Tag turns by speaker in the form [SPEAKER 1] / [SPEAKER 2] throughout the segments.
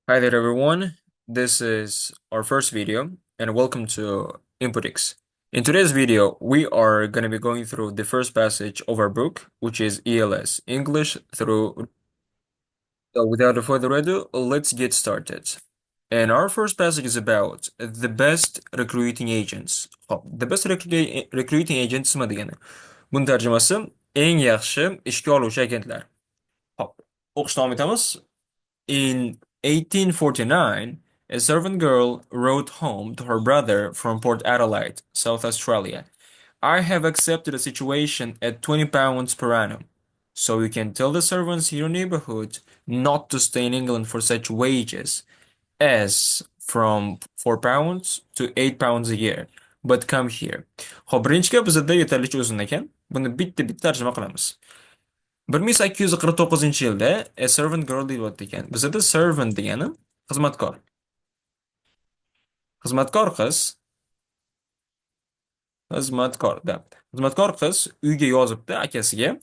[SPEAKER 1] Hi there, everyone. This is our first video, and welcome to Inputix. In today's video, we are going to be going through the first passage of our book, which is ELS, English through. So, without further ado, let's get started. And our first passage is about the best recruiting agents. Hop, the best recruiting agents nima degani? Buning tarjimasi eng yaxshi ishga oluvchi agentlar. Hop, o'qishni davom etamiz. In 1849, a servant girl wrote home to her brother from Port Adelaide, South Australia. I have accepted a situation at £20 per annum. So you can tell the servants in your neighborhood not to stay in England for such wages as from £4 to £8 a year, but come here. Xo'p, birinchi gap bizda yetarlicha uzun ekan. Buni bitta tarjima qilamiz. 1849 yilda A Servant Girl deyilyapti ekan. Bizada servant degani xizmatkor. Xizmatkor qiz, xizmatkor qiz uyga yozibdi akasiga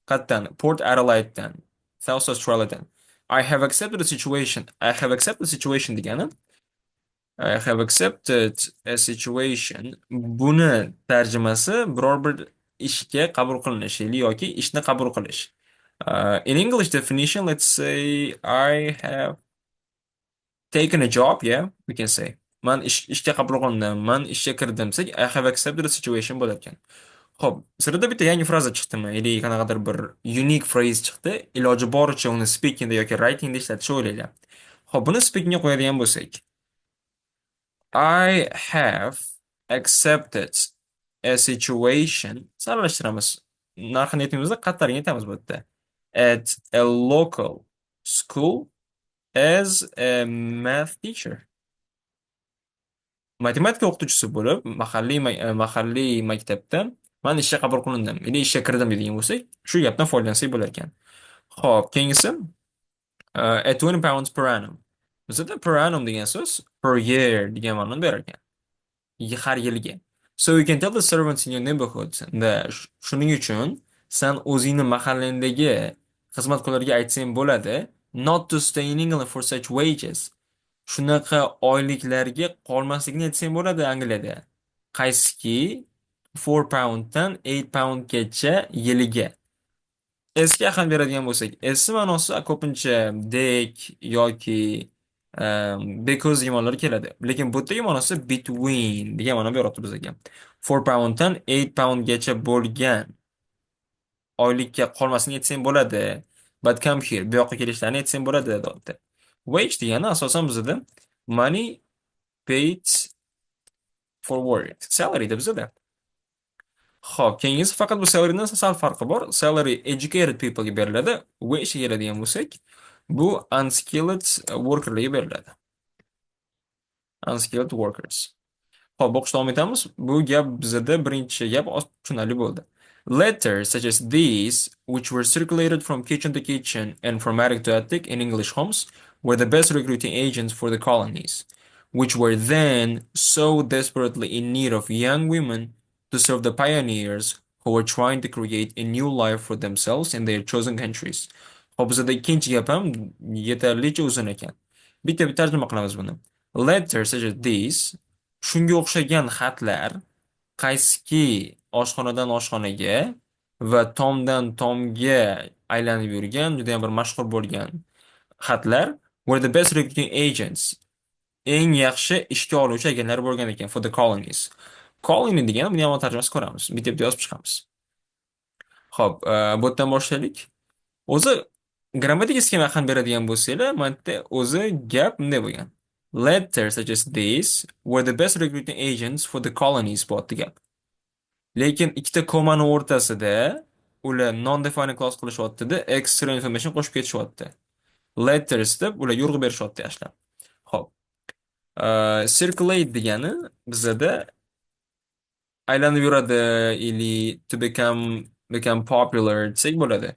[SPEAKER 1] qayerdan? Port Adelaidedan, South Australiadan. I have accepted a situation. I have accepted a situation degani I have accepted a situation. Buni tarjimasi biror bir ishga qabul qilinish yoki ishni qabul qilish. In English definition, let's say I have taken a job, yeah, we can say. Man ishga qabul qilindim, man ishga kirdim desak, I have accepted a situation bo'lar ekan. Xo'p, sirada bitta yangi fraza chiqdimi? Yoki qanaqadir bir unique phrase chiqdi. Iloji boricha uni speakingda yoki writingda ishlatishni o'ylaylar. Xo'p, buni speakingga qo'yadigan bo'lsak, I have accepted a situation. Saralashtiramiz. Narxini aytmaymiz-da, qattarini aytamiz bu yerda. At a local school as a math teacher. Matematika o'qituvchisi bo'lib, mahalliy maktabda men ishga qabul qilindim. Ya'ni ishga kirdim deydigan bo'lsak, shu gapdan foydalansak bo'lar ekan. Xo'p, keyingisi at £20 per annum. Bizda per annum degan so'z per year degan ma'noni berar ekan. Har yiliga. So you can tell the servants in your neighborhood that shuning uchun sen o'zingni mahallangdagi xizmatkorlarga aytsang bo'ladi, not to stay in England for such wages. Shunaqa oyliklarga qolmaslikni aytsang bo'ladi Angliyada. Qaysiki 4 pounddan 8 poundgacha yiliga. S'ga ham beradigan bo'lsak, S ma'nosi ko'pincha dek yoki because degan ma'nolar keladi. Lekin bu yerdagi ma'nosi between degan ma'no beryapti bizga. 4 pounddan 8 poundgacha bo'lgan oylikka qolmasini aytsang bo'ladi. But come here, bu yoqqa kelishlarini aytsang bo'ladi deyapti. Wage degani asosan bizda money paid for work. Salary deb bizda. Xo'p, keyingisi faqat bu salarydan sal farqi bor. Salary educated people'ga beriladi. Wage keladigan bo'lsak, bu unskilled workerlarga beriladi. Unskilled workers. Xo'p, o'qishda davom etamiz. Bu gap bizda birinchi gap tushunarli bo'ldi. Letters such as these, which were circulated from kitchen to kitchen and from attic to attic in English homes, were the best recruiting agents for the colonies, which were then so desperately in need of young women to serve the pioneers who were trying to create a new life for themselves in their chosen countries. Xo'p, bizda ikkinchi gap ham yetarlicha uzun ekan. Bitta tarjima qilamiz buni. Letters such as these, shunga o'xshagan xatlar qaysiki oshxonadan oshxonaga va tomdan tomga aylanib yurgan juda ham bir mashhur bo'lgan xatlar were the best recruiting agents, eng yaxshi ishga oluvchi agentlar bo'lgan ekan for the colonies. Colony degani buni ham tarjimasi ko'ramiz. Bitta yozib chiqamiz. Xo'p, bu yerdan boshlaylik. O'zi grammatik sxema ham beradigan bo'lsanglar, mana o'zi gap bunday bo'lgan. Letters such as these were the best recruiting agents for the colonies bo'lyapti gap. Lekin ikkita komani o'rtasida ular non-defined clause qilishyapti-da, extra information qo'shib ketishyapti. Letters deb ular yo'rg'a berishyapti yaxshilab. Xo'p. Circulate degani bizda aylanib yuradi, ili to become popular desak bo'ladi.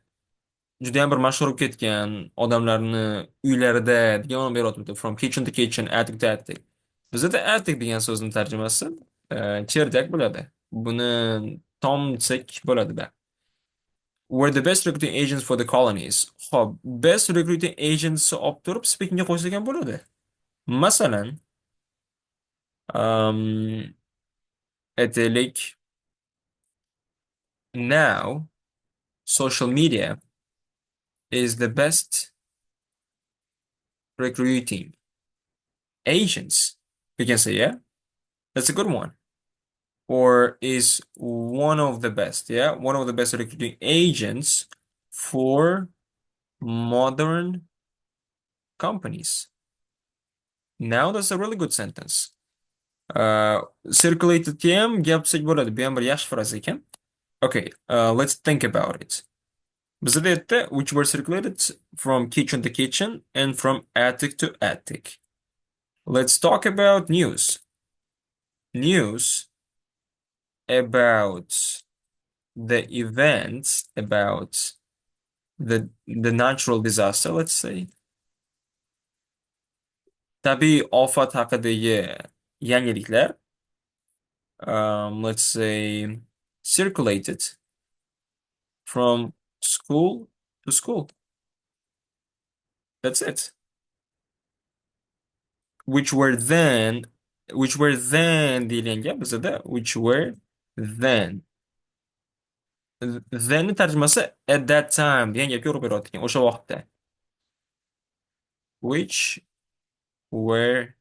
[SPEAKER 1] Juda ham bir mashhur bo'lib ketgan odamlarni uylarida degan ma'no beryapti. From kitchen to kitchen, attic to attic. Bizda attic degan so'zning tarjimasi cherdak bo'ladi. Buni tom desak bo'ladi-da. were the best recruiting agents for the colonies. Xo'p, best recruiting agents olib turib speakingga qo'ysa ham bo'ladi. Masalan, um, aytaylik, now social media is the best recruiting agents. We can say, yeah, that's a good one. Or is one of the best, yeah, one of the best recruiting agents for modern companies. Now that's a really good sentence. Circulated ham gap qilsak bo'ladi. Bu ham bir yaxshi fraza ekan. Okay, let's think about it. Bizda aytdi, which were circulated from kitchen to kitchen and from attic to attic. Let's talk about news. News about the events, about the natural disaster, let's say. Tabiiy ofat haqidagi yangiliklar, let's say, circulated from school to school. That's it. Which were then, deyilgan gap bizada, which were then. Then tarjimasi at that time degan gapga urib beradi ekan, o'sha vaqtda. Which were,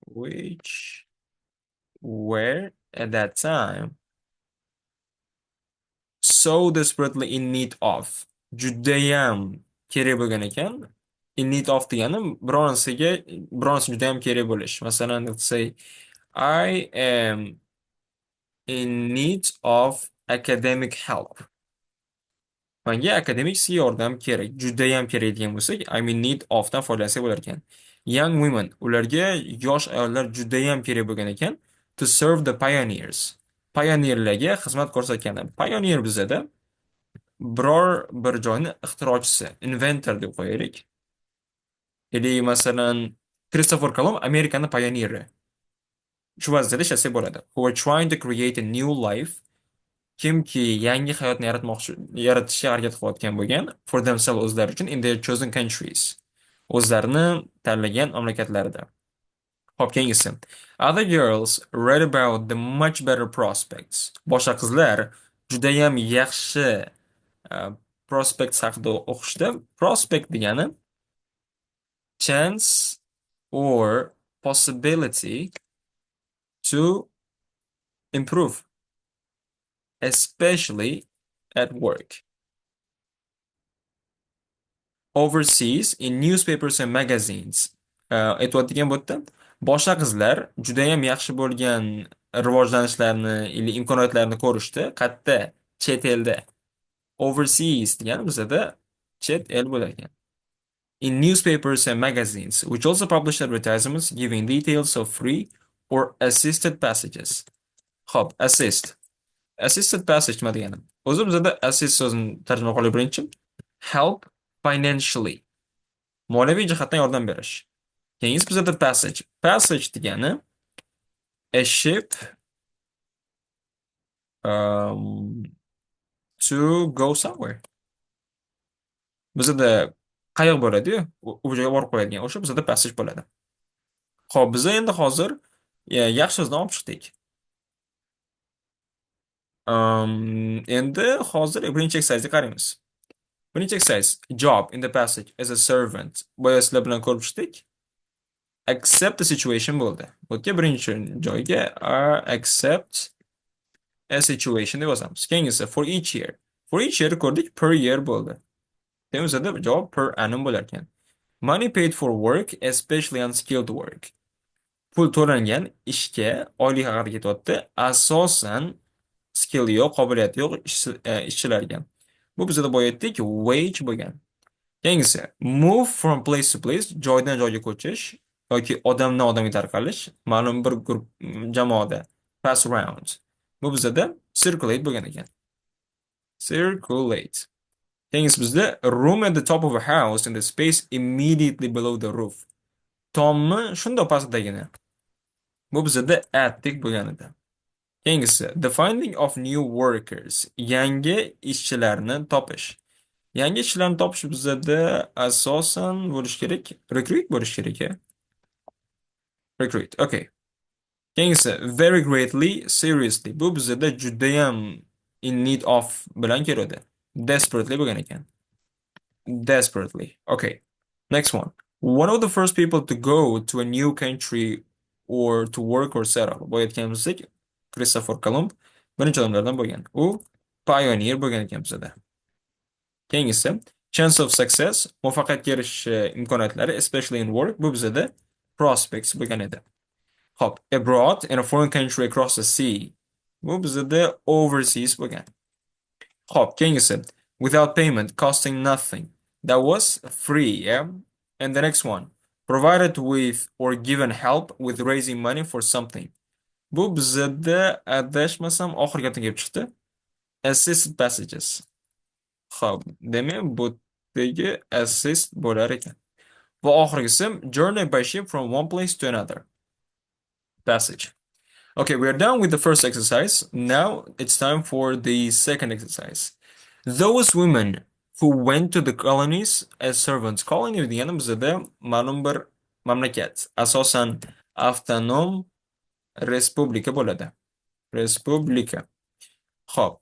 [SPEAKER 1] which were at that time so desperately in need of. Judayam kerak bo'lgan ekan. In need of degani bironasiga judayam kerak bo'lish. Masalan, let's say I am in need of academic help. Menga akademik yordam kerak, judayam kerak degan bo'lsak, I'm in need of dan foydalansak bo'lar ekan. Young women, ularga yosh ayollar judayam kerak bo'lgan ekan. To serve the pioneers. Pioneerlarga xizmat ko'rsatgani. Pioneer bizada biror bir joyni ixtirochisi, inventor deb qo'yaylik. Или, masalan, Christopher Columb Amerikani pioneri. Shu vaziyatda ishlasak bo'ladi. Who are trying to create a new life. Kimki yangi hayotni yaratishga harakat qilayotgan bo'lgan for themselves, o'zlari uchun, in their chosen countries. O'zlarini tanlagan mamlakatlarida. Hop, keyingisi. Other girls read about the much better prospects. Boshqa qizlar judayam yaxshi prospects haqida o'qishdi. Prospect degani chance or possibility to improve, especially at work. Overseas in newspapers and magazines. Aytayotgan bo'ldi. Boshqa qizlar judayam yaxshi bo'lgan rivojlanishlarni, imkoniyatlarni ko'rishdi. Qayerda? Chet elda. Overseas degani bizada chet el bo'lar ekan. In newspapers and magazines, which also publish advertisements giving details of free or assisted passages. Hop, assist. Assisted passage nima degani? O'zi bizada assist so'zini tarjima qilib birinchi help financially. Moliyaviy jihatdan yordam berish. Keyingi bizada passage. Passage degani a ship to go somewhere. Bizada qayiq bo'ladi-yu, u joyga borib qo'yadigan. O'sha bizada passage bo'ladi. Xo'p, biz endi hozir yaxshi so'zni olib chiqdik. Endi hozir birinchi exercise'ga qaraymiz. Birinchi exercise, job in the passage as a servant. Boya sizlar bilan ko'rib chiqdik. Accept the situation bo'ldi. O'tga birinchi joyga accept a situation deb yozamiz. Keyingisi for each year. For each year ko'rdik, per year bo'ldi. Temizada javob per annum bo'lar ekan. Money paid for work, especially unskilled work. Pul to'langan ishga, oylik haqida ketyapti. Asosan skill yo'q, qobiliyati yo'q ishchilarga. Bu bizda boya aytdik, wage bo'lgan. Keyingisi, move from place to place, joydan joyga ko'chish yoki odamdan odamga tarqalish, ma'lum bir guruh jamoada pass around. Bu bizda circulate bo'lgan ekan. Circulate. Keyingisi bizda room at the top of a house in the space immediately below the roof. Tomni shunday pastdagina. Bu bizda attic bo'lgan edi. Keyingisi, the finding of new workers. Yangi ishchilarni topish. Yangi ishchilarni topish bizada asosan bo'lish kerak. Recruit bo'lish kerak, ya. Recruit. Okay. Keyingisi, very greatly, seriously. Bu bizada judayam in need of bilan keladi. Desperately bo'lgan ekan. Desperately. Okay. Next one. One of the first people to go to a new country or to work or settle. Bu aytganimizdek, Christopher Columb birinchi odamlardan bo'lgan. U pioneer bo'lgan ekan bizada. Keyingisi, chance of success, muvaffaqiyatga erishish imkoniyatlari, especially in work, bu bizada prospects bo'lgan edi. Hop, abroad in a foreign country across the sea. Bu bizada overseas bo'lgan. Hop, keyingisi, without payment, costing nothing. That was free, yeah? And the next one, provided with or given help with raising money for something. Bu bizada adashmasam oxirgi gapdan kelib chiqdi. Assist passages. Hop, demak bu degi assist bo'lar ekan. Va oxirgisi, journey by ship from one place to another. Passage. Okay, we are done with the first exercise. Now it's time for the second exercise. Those women who went to the colonies as servants. Colony degani bizada ma'lum bir mamlakat. Asosan avtonom respublika bo'ladi. Respublika. Xo'p,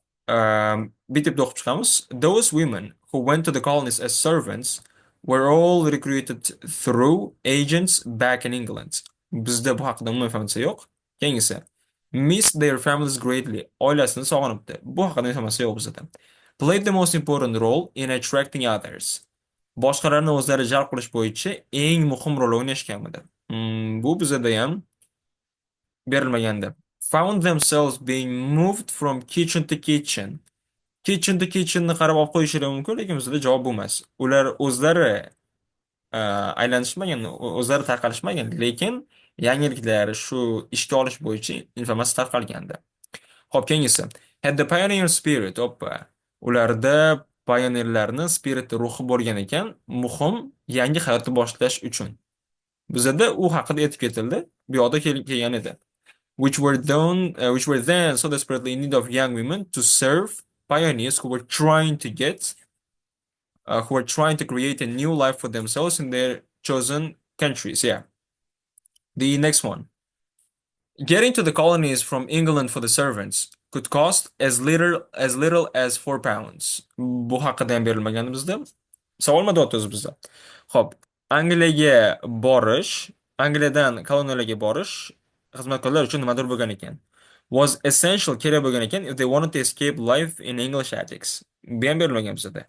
[SPEAKER 1] bitib o'qib chiqamiz. Those women who went to the colonies as servants were all recruited through agents back in England. Bizda bu haqida umuman informatsiya yo'q. Keyingisi. Miss their families greatly. Oilasini sog'inibdi. Bu haqida informatsiya yo'q bizda. Played the most important role in attracting others. Boshqalarni o'zlari jalb qilish bo'yicha eng muhim rol o'ynashganmidi. Bu bizada ham berilmagandi. Found themselves being moved from kitchen to kitchen. Kitchen to kitchenni qarab olib qo'yishlari mumkin, lekin bizda javob bo'lmas. Ular o'zlari aylanishmagan, o'zlari tarqalishmagan, lekin yangiliklar shu ishga olish bo'yicha informatsiya tarqalgandi. Xo'p, keyingisi. Had the pioneer spirit. Oppa. Ularda pioneerlarni spirit ruhi bo'lgan ekan, muhim yangi hayotni boshlash uchun. Bizda u haqida aytib ketildi, bu yoqda kelgan edi. Which were then so desperately in need of young women to serve pioneers who were trying to create a new life for themselves in their chosen countries. Yeah. The next one. Getting to the colonies from England for the servants could cost as little as £4. Bu haqida ham berilmagan bizda. Savolma deyapmiz bizda. Xo'p, Angliyadan koloniyalarga borish xizmatkorlar uchun nimadir bo'lgan ekan. Was essential, kerak bo'lgan ekan if they wanted to escape life in English attics. Bu ham berilmagan bizda.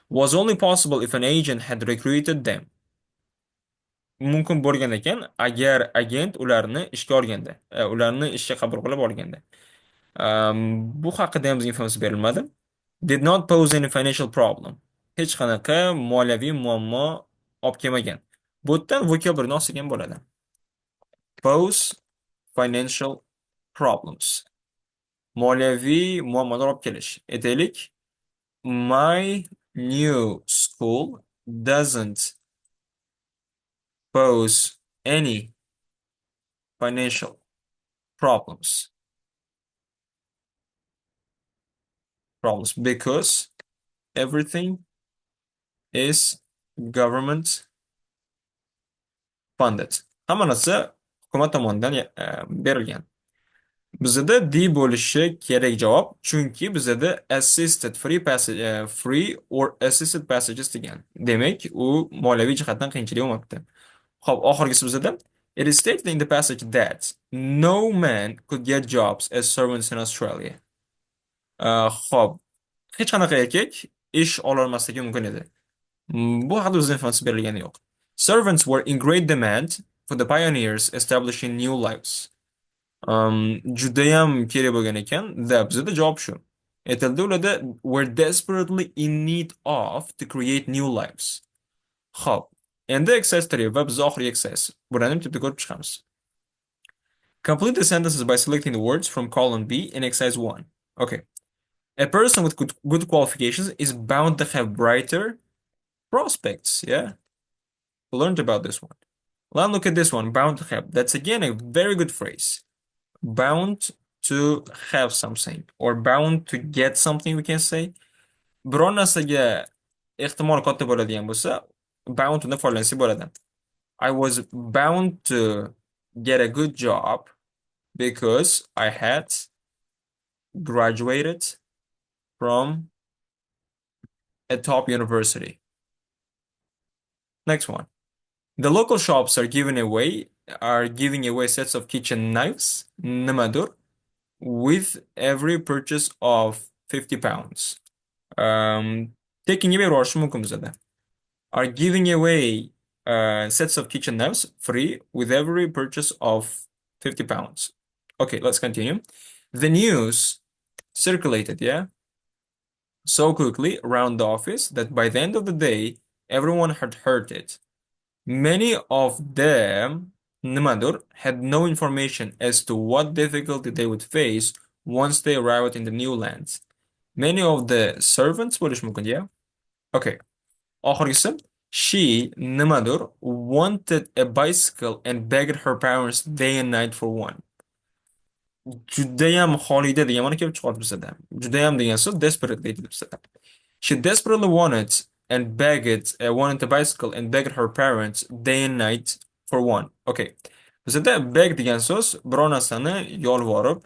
[SPEAKER 1] Was only possible if an agent had recruited them. Mumkin bo'lgan ekan agar agent ularni ishga olganda, ularni ishga qabul qilib olganda. Bu haqida ham bizga informatsiya berilmadi. Did not pose any financial problem. Hech qanaqa moliyaviy muammo olib kelmagan. Bu yerdan vocabulary olsak ham bo'ladi. Pose financial problems. Moliyaviy muammolar olib kelish. Aytaylik, my new school doesn't pose any financial problems. Because everything is government funded. Hamma narsa hukumat tomonidan berilgan. Bizda D bo'lishi kerak javob, chunki bizda assisted free or assisted passages degan. Demak, u moliyaviy jihatdan qiyinchilik bo'lmabdi. Xo'p, oxirgisi bizda it is stated in the passage that no man could get jobs as servants in Australia. Xo'p, hech qanaqa erkak ish ololmasligi mumkin edi. Bu haqida bizga informatsiya berilgani yo'q. Servants were in great demand for the pioneers establishing new lives. Judayam kerak bo'lgan ekan, da bizda javob shu. Aytildi, ularda were desperately in need of to create new lives. Xo'p, endi exercise 3 va biz oxirgi exercise. Bularni bitta ko'rib chiqamiz. Complete the sentences by selecting the words from column B in exercise 1. Okay. A person with good qualifications is bound to have brighter prospects. Yeah. We learned about this one. Now look at this one, bound to have. That's again a very good phrase. Bound to have something or bound to get something we can say. Biron narsaga ehtimol katta bo'ladigan bo'lsa, bound uni foydalansa bo'ladi. I was bound to get a good job because I had graduated from a top university. Next one. The local shops are giving away sets of kitchen knives, nimadur, with every purchase of 50 pounds. Taking away berish mumkin bizada. Are giving away sets of kitchen knives free with every purchase of 50 pounds. Okay, let's continue. The news circulated, yeah, so quickly around the office that by the end of the day, everyone had heard it. Many of them, nimadur, had no information as to what difficulty they would face once they arrived in the new lands. Many of the servants bo'lishi mumkin, yeah? Okay. Oxirgisi, she, nimadur, wanted a bicycle and begged her parents day and night for one. Judayam holida degan mana kelib chiqadi bizada. Judayam degan so'z desperate deydi bizada. She desperately wanted a bicycle and begged her parents day and night for one. Okay. Bizada beg degan so'z biror narsani yolvorib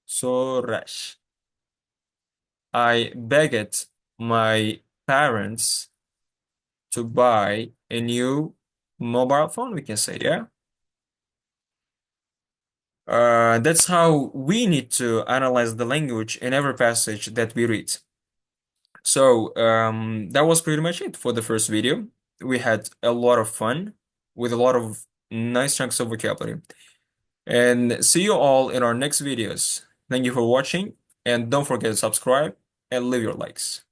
[SPEAKER 1] so'rash. I begged my parents to buy a new mobile phone, we can say, yeah? That's how we need to analyze the language in every passage that we read. So that was pretty much it for the first video. We had a lot of fun with a lot of nice chunks of vocabulary. And see you all in our next videos. Thank you for watching, and don't forget to subscribe and leave your likes.